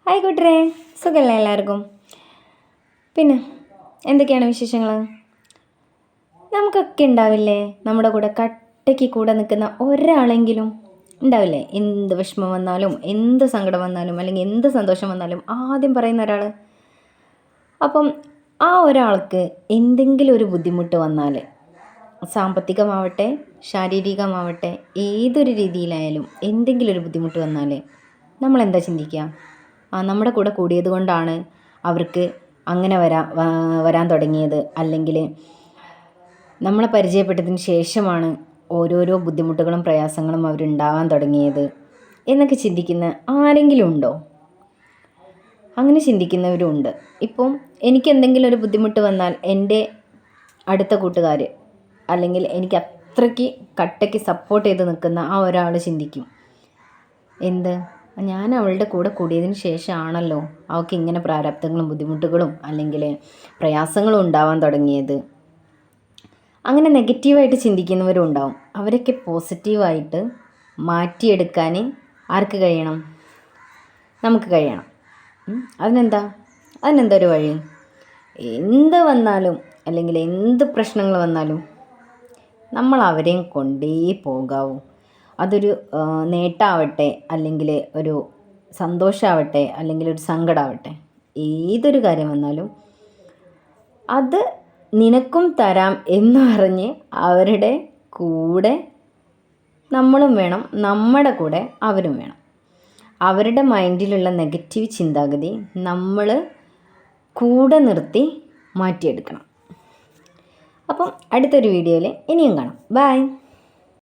Hi കൂട്ടരെ, സുഖമല്ലേ എല്ലാവർക്കും? പിന്നെ എന്തൊക്കെയാണ് വിശേഷങ്ങൾ? നമുക്കൊക്കെ ഉണ്ടാവില്ലേ നമ്മുടെ കൂടെ നിൽക്കുന്ന ഒരാളെങ്കിലും ഉണ്ടാവില്ലേ? എന്ത് വിഷമം വന്നാലും, എന്ത് സങ്കടം വന്നാലും, അല്ലെങ്കിൽ എന്ത് സന്തോഷം വന്നാലും ആദ്യം പറയുന്ന ഒരാൾ. അപ്പം ആ ഒരാൾക്ക് എന്തെങ്കിലും ഒരു ബുദ്ധിമുട്ട് വന്നാൽ, സാമ്പത്തികമാവട്ടെ ശാരീരികമാവട്ടെ ഏതൊരു രീതിയിലായാലും എന്തെങ്കിലും ഒരു ബുദ്ധിമുട്ട് വന്നാൽ നമ്മളെന്താ ചിന്തിക്കുക? നമ്മുടെ കൂടെ കൂടിയത് കൊണ്ടാണ് അവർക്ക് അങ്ങനെ വരാൻ തുടങ്ങിയത്, അല്ലെങ്കിൽ നമ്മളെ പരിചയപ്പെട്ടതിന് ശേഷമാണ് ഓരോരോ ബുദ്ധിമുട്ടുകളും പ്രയാസങ്ങളും അവരുണ്ടാവാൻ തുടങ്ങിയത് എന്നൊക്കെ ചിന്തിക്കുന്ന ആരെങ്കിലും ഉണ്ടോ? അങ്ങനെ ചിന്തിക്കുന്നവരും ഉണ്ട്. ഇപ്പം എനിക്ക് എന്തെങ്കിലും ഒരു ബുദ്ധിമുട്ട് വന്നാൽ എൻ്റെ അടുത്ത കൂട്ടുകാർ, അല്ലെങ്കിൽ എനിക്ക് അത്രയ്ക്ക് കട്ടയ്ക്ക് സപ്പോർട്ട് ചെയ്ത് നിൽക്കുന്ന ആ ഒരാൾ ചിന്തിക്കും, എന്ത്, ഞാൻ അവളുടെ കൂടെ കൂടിയതിന് ശേഷമാണല്ലോ അവൾക്ക് ഇങ്ങനെ പ്രാരാബ്ധങ്ങളും ബുദ്ധിമുട്ടുകളും അല്ലെങ്കിൽ പ്രയാസങ്ങളും ഉണ്ടാവാൻ തുടങ്ങിയത്. അങ്ങനെ നെഗറ്റീവായിട്ട് ചിന്തിക്കുന്നവരും ഉണ്ടാവും. അവരൊക്കെ പോസിറ്റീവായിട്ട് മാറ്റിയെടുക്കാൻ ആർക്ക് കഴിയണം? നമുക്ക് കഴിയണം. അതിനെന്താ ഒരു വഴി? എന്ത് വന്നാലും അല്ലെങ്കിൽ എന്ത് പ്രശ്നങ്ങൾ വന്നാലും നമ്മൾ അവരെയും കൊണ്ടേ പോകാവൂ. അതൊരു നേട്ടമാവട്ടെ, അല്ലെങ്കിൽ ഒരു സന്തോഷമാവട്ടെ, അല്ലെങ്കിൽ ഒരു സങ്കടമാവട്ടെ, ഏതൊരു കാര്യം വന്നാലും അത് നിനക്കും തരാം എന്ന് പറഞ്ഞ് അവരുടെ കൂടെ നമ്മളും വേണം, നമ്മുടെ കൂടെ അവരും വേണം. അവരുടെ മൈൻഡിലുള്ള നെഗറ്റീവ് ചിന്താഗതി നമ്മൾ കൂടെ നിർത്തി മാറ്റിയെടുക്കണം. അപ്പം അടുത്തൊരു വീഡിയോയിൽ ഇനിയും കാണാം. ബൈ.